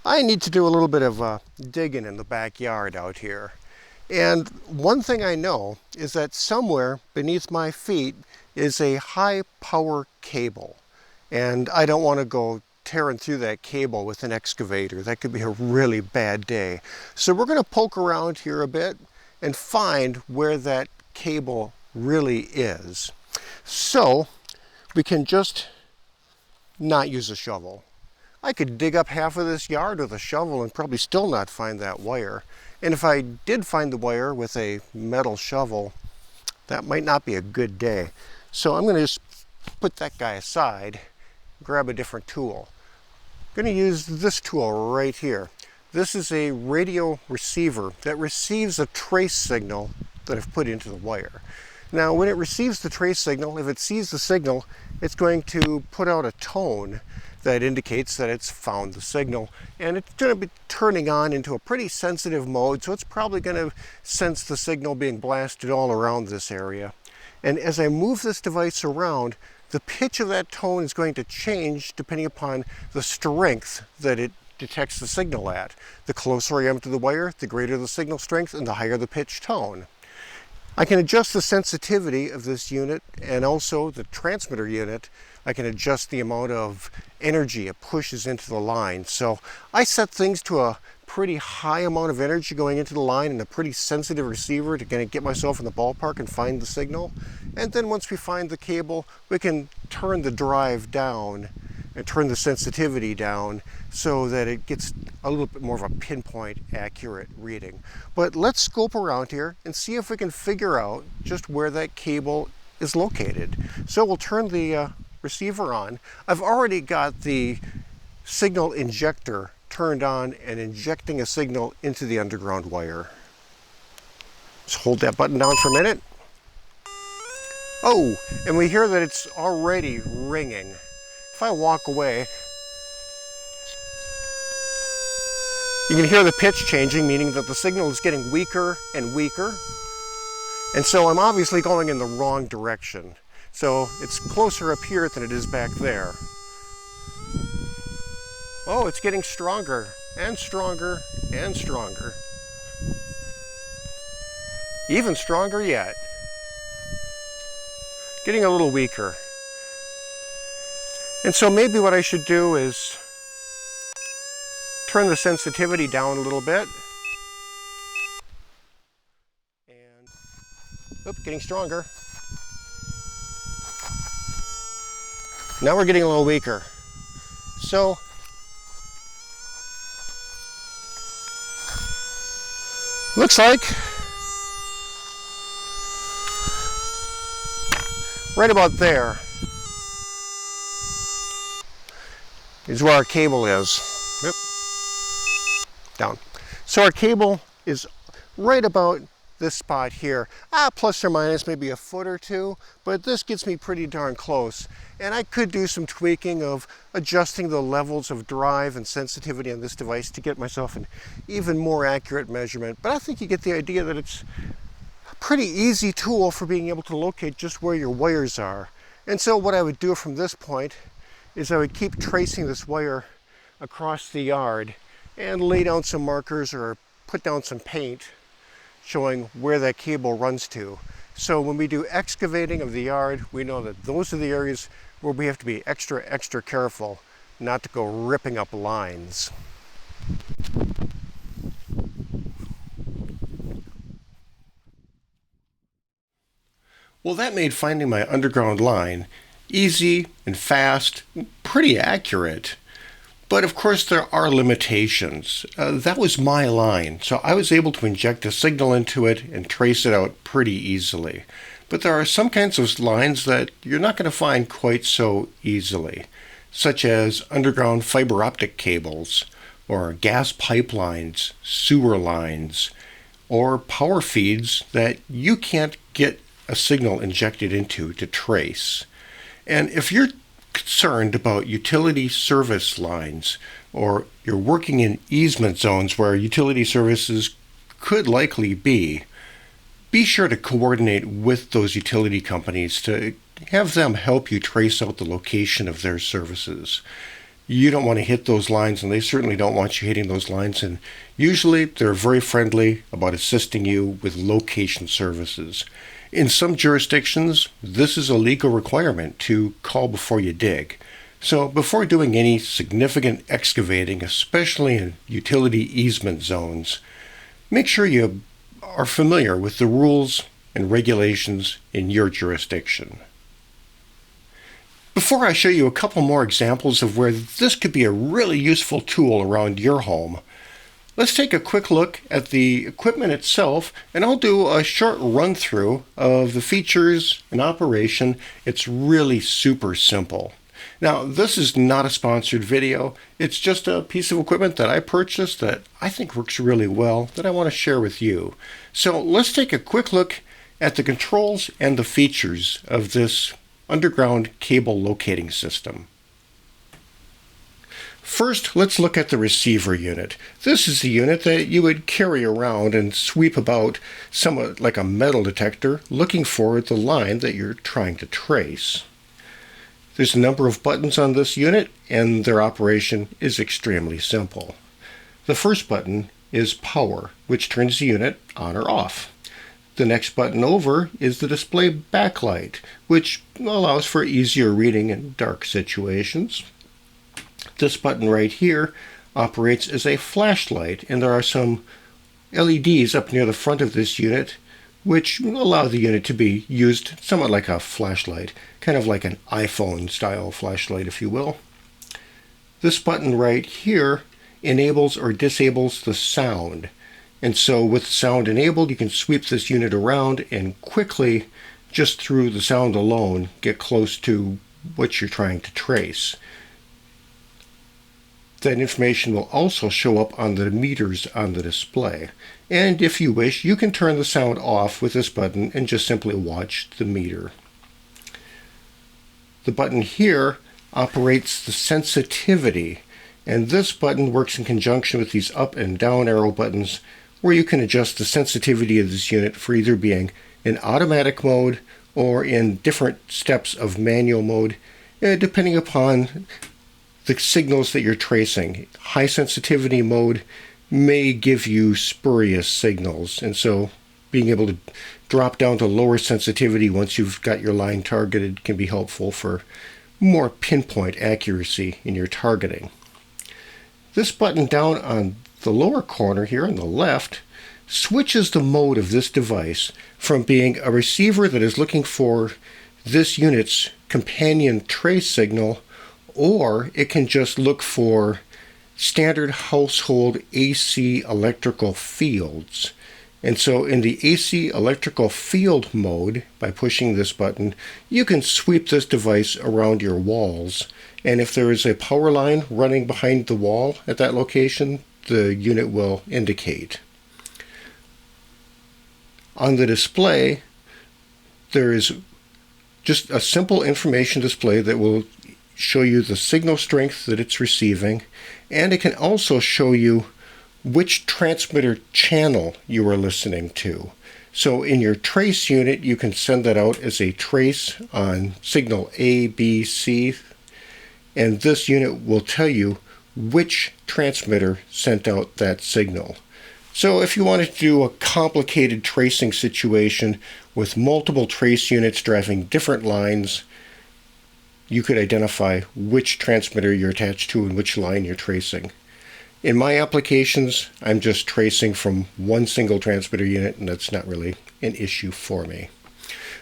I need to do a little bit of digging in the backyard out here. And one thing I know is that somewhere beneath my feet is a high power cable. And I don't want to go tearing through that cable with an excavator. That could be a really bad day. So we're going to poke around here a bit and find where that cable really is. So we can just not use a shovel. I could dig up half of this yard with a shovel and probably still not find that wire. And if I did find the wire with a metal shovel, that might not be a good day. So I'm going to just put that guy aside, grab a different tool. I'm going to use this tool right here. This is a radio receiver that receives a trace signal that I've put into the wire. Now, when it receives the trace signal, if it sees the signal, it's going to put out a tone that indicates that it's found the signal, and it's going to be turning on into a pretty sensitive mode, so it's probably going to sense the signal being blasted all around this area. And as I move this device around, the pitch of that tone is going to change depending upon the strength that it detects the signal at. The closer I am to the wire, the greater the signal strength and the higher the pitch tone. I can adjust the sensitivity of this unit and also the transmitter unit. I can adjust the amount of energy it pushes into the line. So I set things to a pretty high amount of energy going into the line and a pretty sensitive receiver to kind of get myself in the ballpark and find the signal. And then once we find the cable, we can turn the drive down and turn the sensitivity down so that it gets a little bit more of a pinpoint accurate reading. But let's scope around here and see if we can figure out just where that cable is located. So we'll turn the receiver on. I've already got the signal injector turned on and injecting a signal into the underground wire. Just hold that button down for a minute. Oh, and we hear that it's already ringing. If I walk away, you can hear the pitch changing, meaning that the signal is getting weaker and weaker. And so I'm obviously going in the wrong direction. So it's closer up here than it is back there. Oh, it's getting stronger and stronger and stronger. Even stronger yet. Getting a little weaker. And so maybe what I should do is turn the sensitivity down a little bit. And, oop, getting stronger. Now we're getting a little weaker. So, looks like right about there is where our cable is. Yep. Down. So our cable is right about this spot here. Plus or minus maybe a foot or two, but this gets me pretty darn close. And I could do some tweaking of adjusting the levels of drive and sensitivity on this device to get myself an even more accurate measurement. But I think you get the idea that it's a pretty easy tool for being able to locate just where your wires are. And so what I would do from this point is I would keep tracing this wire across the yard and lay down some markers or put down some paint showing where that cable runs to. So when we do excavating of the yard, we know that those are the areas where we have to be extra careful not to go ripping up lines. Well, that made finding my underground line easy and fast, pretty accurate. But of course there are limitations. That was my line, so I was able to inject a signal into it and trace it out pretty easily. But there are some kinds of lines that you're not going to find quite so easily, such as underground fiber optic cables, or gas pipelines, sewer lines, or power feeds that you can't get a signal injected into to trace. And if you're concerned about utility service lines, or you're working in easement zones where utility services could likely be sure to coordinate with those utility companies to have them help you trace out the location of their services. You don't want to hit those lines, and they certainly don't want you hitting those lines. And usually they're very friendly about assisting you with location services. In some jurisdictions, this is a legal requirement to call before you dig. So before doing any significant excavating, especially in utility easement zones, make sure you are familiar with the rules and regulations in your jurisdiction. Before I show you a couple more examples of where this could be a really useful tool around your home, let's take a quick look at the equipment itself, and I'll do a short run-through of the features and operation. It's really super simple. Now, this is not a sponsored video. It's just a piece of equipment that I purchased that I think works really well that I want to share with you. So let's take a quick look at the controls and the features of this underground cable locating system. First, let's look at the receiver unit. This is the unit that you would carry around and sweep about, somewhat like a metal detector, looking for the line that you're trying to trace. There's a number of buttons on this unit, and their operation is extremely simple. The first button is power, which turns the unit on or off. The next button over is the display backlight, which allows for easier reading in dark situations. This button right here operates as a flashlight, and there are some LEDs up near the front of this unit which allow the unit to be used somewhat like a flashlight, kind of like an iPhone style flashlight, if you will. This button right here enables or disables the sound. And so with sound enabled, you can sweep this unit around and quickly, just through the sound alone, get close to what you're trying to trace. That information will also show up on the meters on the display. And if you wish, you can turn the sound off with this button and just simply watch the meter. The button here operates the sensitivity, and this button works in conjunction with these up and down arrow buttons, where you can adjust the sensitivity of this unit for either being in automatic mode or in different steps of manual mode, depending upon the signals that you're tracing. High sensitivity mode may give you spurious signals, and so being able to drop down to lower sensitivity once you've got your line targeted can be helpful for more pinpoint accuracy in your targeting. This button down on the lower corner here on the left switches the mode of this device from being a receiver that is looking for this unit's companion trace signal, or it can just look for standard household AC electrical fields. And so in the AC electrical field mode, by pushing this button, you can sweep this device around your walls. And if there is a power line running behind the wall at that location, the unit will indicate. On the display, there is just a simple information display that will show you the signal strength that it's receiving, and it can also show you which transmitter channel you are listening to. So in your trace unit, you can send that out as a trace on signal A, B, C, and this unit will tell you which transmitter sent out that signal. So if you wanted to do a complicated tracing situation with multiple trace units driving different lines, you could identify which transmitter you're attached to and which line you're tracing. In my applications, I'm just tracing from one single transmitter unit, and that's not really an issue for me.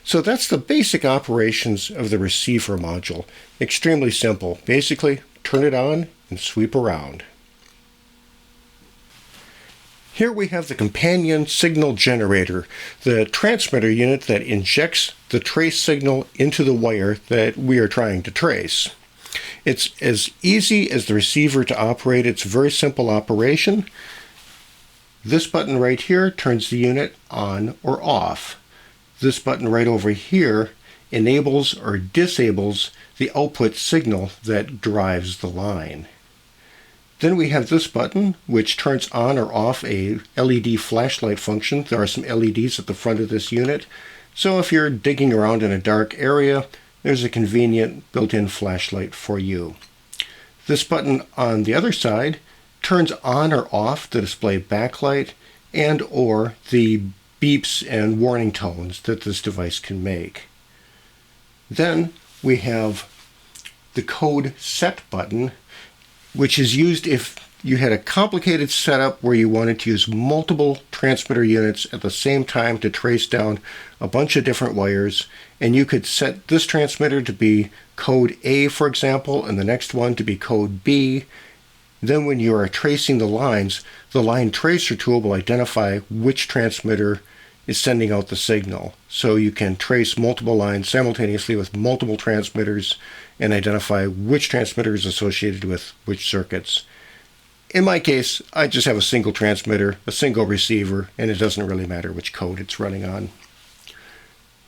So that's the basic operations of the receiver module. Extremely simple. Basically, turn it on and sweep around. Here we have the companion signal generator, the transmitter unit that injects the trace signal into the wire that we are trying to trace. It's as easy as the receiver to operate. It's a very simple operation. This button right here turns the unit on or off. This button right over here enables or disables the output signal that drives the line. Then we have this button, which turns on or off a LED flashlight function. There are some LEDs at the front of this unit, so if you're digging around in a dark area, there's a convenient built-in flashlight for you. This button on the other side turns on or off the display backlight and or the beeps and warning tones that this device can make. Then we have the code set button, which is used if you had a complicated setup where you wanted to use multiple transmitter units at the same time to trace down a bunch of different wires, and you could set this transmitter to be code A, for example, and the next one to be code B. Then when you are tracing the lines, the line tracer tool will identify which transmitter is sending out the signal. So you can trace multiple lines simultaneously with multiple transmitters and identify which transmitter is associated with which circuits. In my case, I just have a single transmitter, a single receiver, and it doesn't really matter which code it's running on.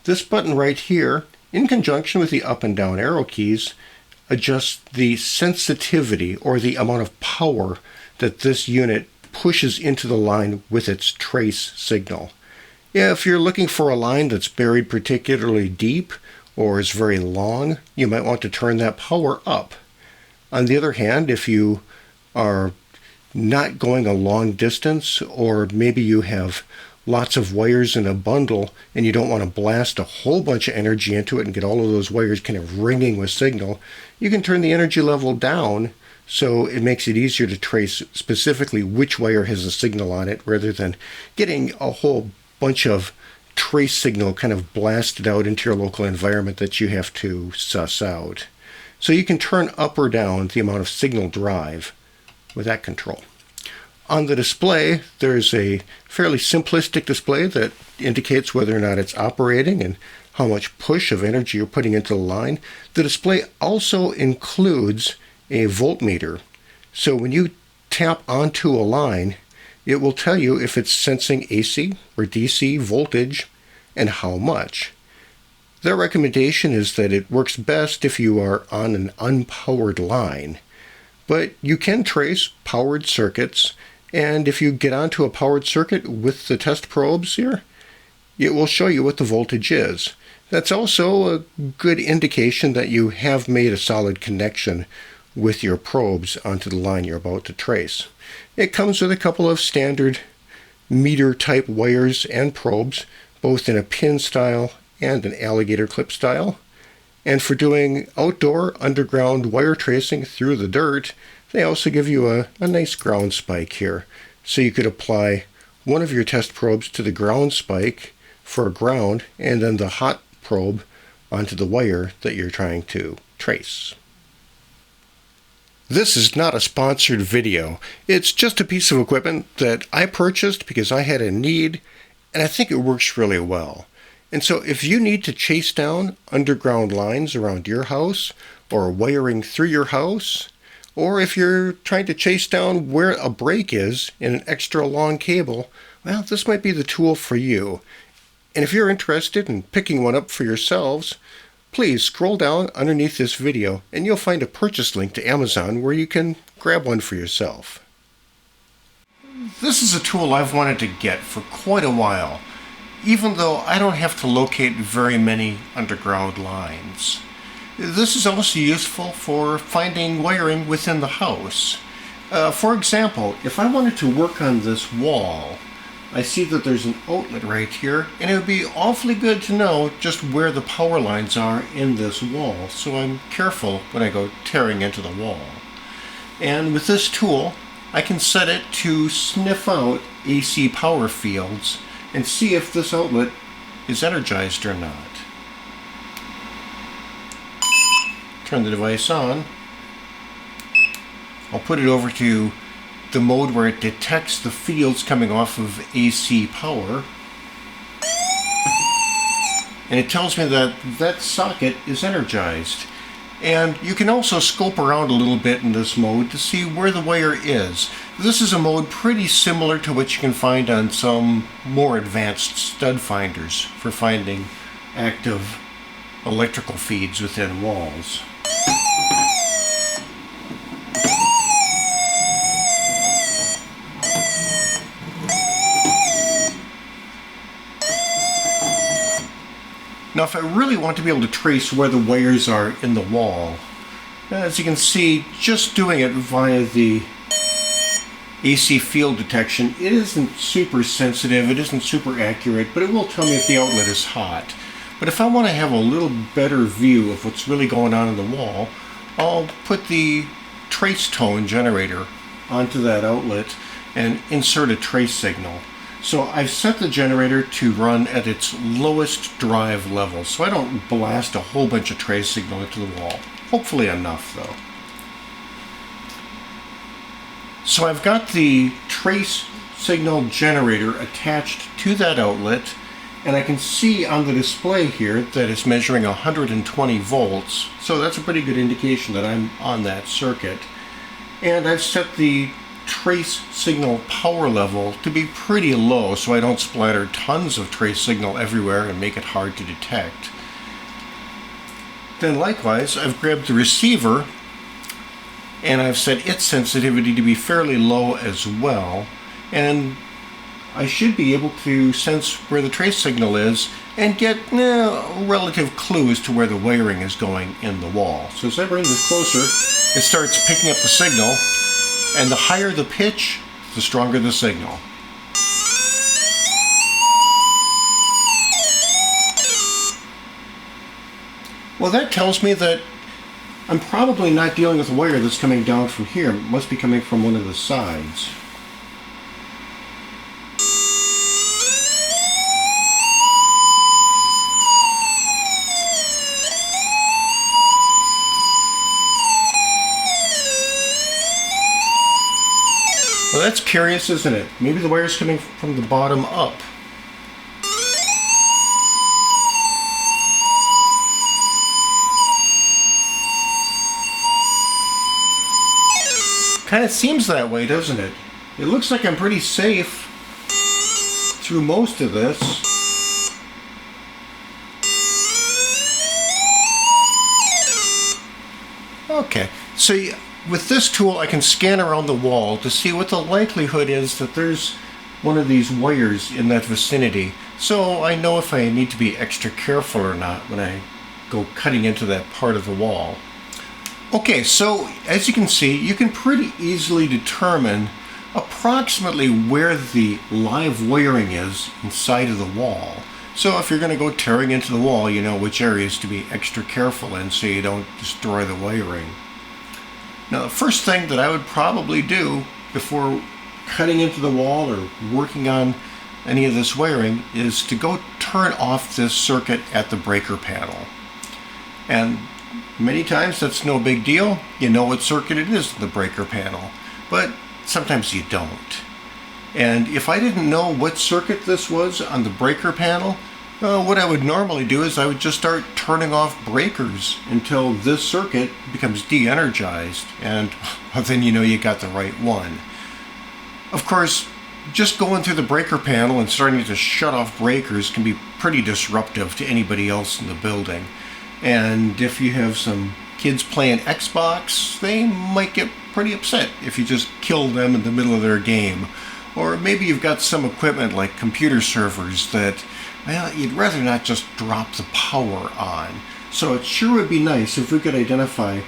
This button right here, in conjunction with the up and down arrow keys, adjusts the sensitivity or the amount of power that this unit pushes into the line with its trace signal. If you're looking for a line that's buried particularly deep or is very long, you might want to turn that power up. On the other hand, if you are not going a long distance, or maybe you have lots of wires in a bundle and you don't want to blast a whole bunch of energy into it and get all of those wires kind of ringing with signal, you can turn the energy level down so it makes it easier to trace specifically which wire has a signal on it rather than getting a whole bunch of trace signal kind of blasted out into your local environment that you have to suss out. So you can turn up or down the amount of signal drive with that control. On the display, there's a fairly simplistic display that indicates whether or not it's operating and how much push of energy you're putting into the line. The display also includes a voltmeter. So when you tap onto a line, it will tell you if it's sensing AC or DC voltage and how much. Their recommendation is that it works best if you are on an unpowered line. But you can trace powered circuits, and if you get onto a powered circuit with the test probes here, it will show you what the voltage is. That's also a good indication that you have made a solid connection with your probes onto the line you're about to trace. It comes with a couple of standard meter type wires and probes, both in a pin style and an alligator clip style. And for doing outdoor underground wire tracing through the dirt, they also give you a nice ground spike here. So you could apply one of your test probes to the ground spike for ground, and then the hot probe onto the wire that you're trying to trace. This is not a sponsored video. It's just a piece of equipment that I purchased because I had a need, and I think it works really well. And so if you need to chase down underground lines around your house, or wiring through your house, or if you're trying to chase down where a break is in an extra long cable, well, this might be the tool for you. And if you're interested in picking one up for yourselves, please scroll down underneath this video and you'll find a purchase link to Amazon where you can grab one for yourself. This is a tool I've wanted to get for quite a while, even though I don't have to locate very many underground lines. This is also useful for finding wiring within the house. For example, if I wanted to work on this wall, I see that there's an outlet right here, and it would be awfully good to know just where the power lines are in this wall, so I'm careful when I go tearing into the wall. And with this tool, I can set it to sniff out AC power fields and see if this outlet is energized or not. Turn the device on. I'll put it over to the mode where it detects the fields coming off of AC power. And it tells me that that socket is energized. And you can also scope around a little bit in this mode to see where the wire is. This is a mode pretty similar to what you can find on some more advanced stud finders for finding active electrical feeds within walls. Now if I really want to be able to trace where the wires are in the wall, As you can see, just doing it via the AC field detection, it isn't super sensitive, it isn't super accurate, but it will tell me if the outlet is hot. But if I want to have a little better view of what's really going on in the wall, I'll put the trace tone generator onto that outlet and insert a trace signal. So I've set the generator to run at its lowest drive level, so I don't blast a whole bunch of trace signal into the wall. Hopefully enough, though. So I've got the trace signal generator attached to that outlet, and I can see on the display here that it's measuring 120 volts, so that's a pretty good indication that I'm on that circuit. And I've set the trace signal power level to be pretty low so I don't splatter tons of trace signal everywhere and make it hard to detect. Then likewise, I've grabbed the receiver and I've set its sensitivity to be fairly low as well, and I should be able to sense where the trace signal is and get a relative clue as to where the wiring is going in the wall. So as I bring this closer, it starts picking up the signal, and the higher the pitch, the stronger the signal. Well, that tells me that I'm probably not dealing with a wire that's coming down from here. It must be coming from one of the sides. Well, that's curious, isn't it? Maybe the wire's coming from the bottom up. Kind of seems that way, doesn't it? It looks like I'm pretty safe through most of this. Okay, so with this tool I can scan around the wall to see what the likelihood is that there's one of these wires in that vicinity, so I know if I need to be extra careful or not when I go cutting into that part of the wall. Okay, so as you can see, you can pretty easily determine approximately where the live wiring is inside of the wall. So if you're going to go tearing into the wall, you know which areas to be extra careful in so you don't destroy the wiring. Now, the first thing that I would probably do before cutting into the wall or working on any of this wiring is to go turn off this circuit at the breaker panel. And many times that's no big deal. You know what circuit it is in the breaker panel, but sometimes you don't. And if I didn't know what circuit this was on the breaker panel, what I would normally do is I would just start turning off breakers until this circuit becomes de-energized, and then you know you got the right one. Of course, just going through the breaker panel and starting to shut off breakers can be pretty disruptive to anybody else in the building. And if you have some kids playing Xbox, they might get pretty upset if you just kill them in the middle of their game. Or maybe you've got some equipment like computer servers that, well, you'd rather not just drop the power on. So it sure would be nice if we could identify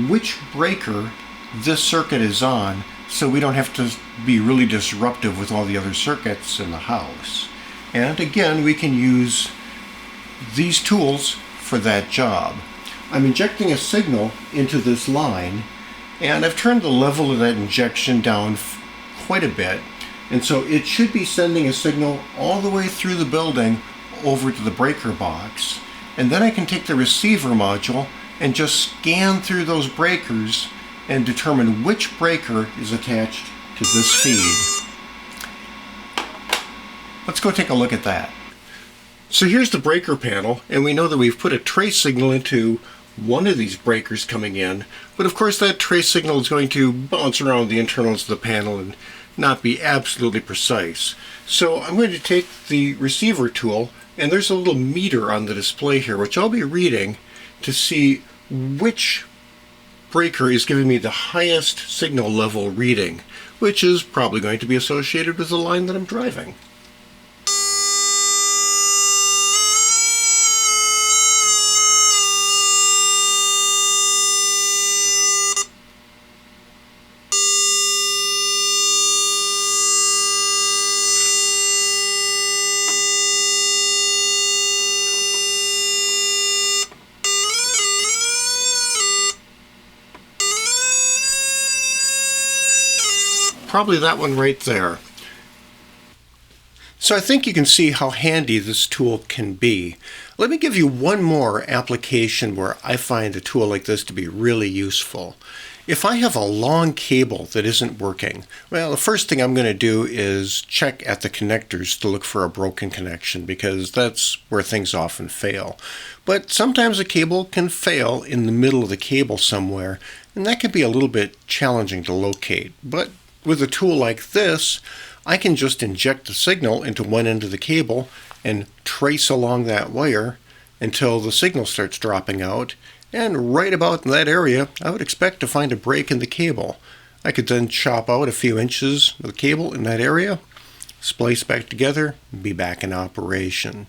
which breaker this circuit is on so we don't have to be really disruptive with all the other circuits in the house. And again, we can use these tools for that job. I'm injecting a signal into this line, and I've turned the level of that injection down quite a bit, and so it should be sending a signal all the way through the building over to the breaker box, and then I can take the receiver module and just scan through those breakers and determine which breaker is attached to this feed. Let's go take a look at that. So here's the breaker panel, and we know that we've put a trace signal into one of these breakers coming in, but of course that trace signal is going to bounce around the internals of the panel and not be absolutely precise. So I'm going to take the receiver tool, and there's a little meter on the display here which I'll be reading to see which breaker is giving me the highest signal level reading, which is probably going to be associated with the line that I'm driving. probably that one right there. So I think you can see how handy this tool can be. Let me give you one more application where I find a tool like this to be really useful. If I have a long cable that isn't working, well, the first thing I'm going to do is check at the connectors to look for a broken connection, because that's where things often fail. But sometimes a cable can fail in the middle of the cable somewhere, and that can be a little bit challenging to locate. But with a tool like this, I can just inject the signal into one end of the cable and trace along that wire until the signal starts dropping out, and right about in that area I would expect to find a break in the cable. I could then chop out a few inches of the cable in that area, splice back together, and be back in operation.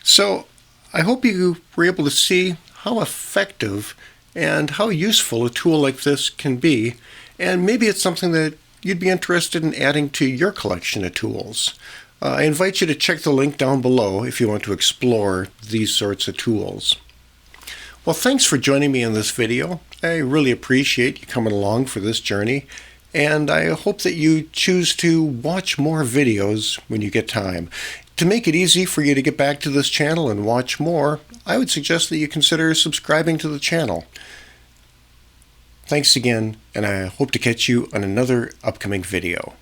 So I hope you were able to see how effective and how useful a tool like this can be, and maybe it's something that you'd be interested in adding to your collection of tools. I invite you to check the link down below if you want to explore these sorts of tools. Well, thanks for joining me in this video. I really appreciate you coming along for this journey, and I hope that you choose to watch more videos when you get time. To make it easy for you to get back to this channel and watch more, I would suggest that you consider subscribing to the channel. Thanks again, and I hope to catch you on another upcoming video.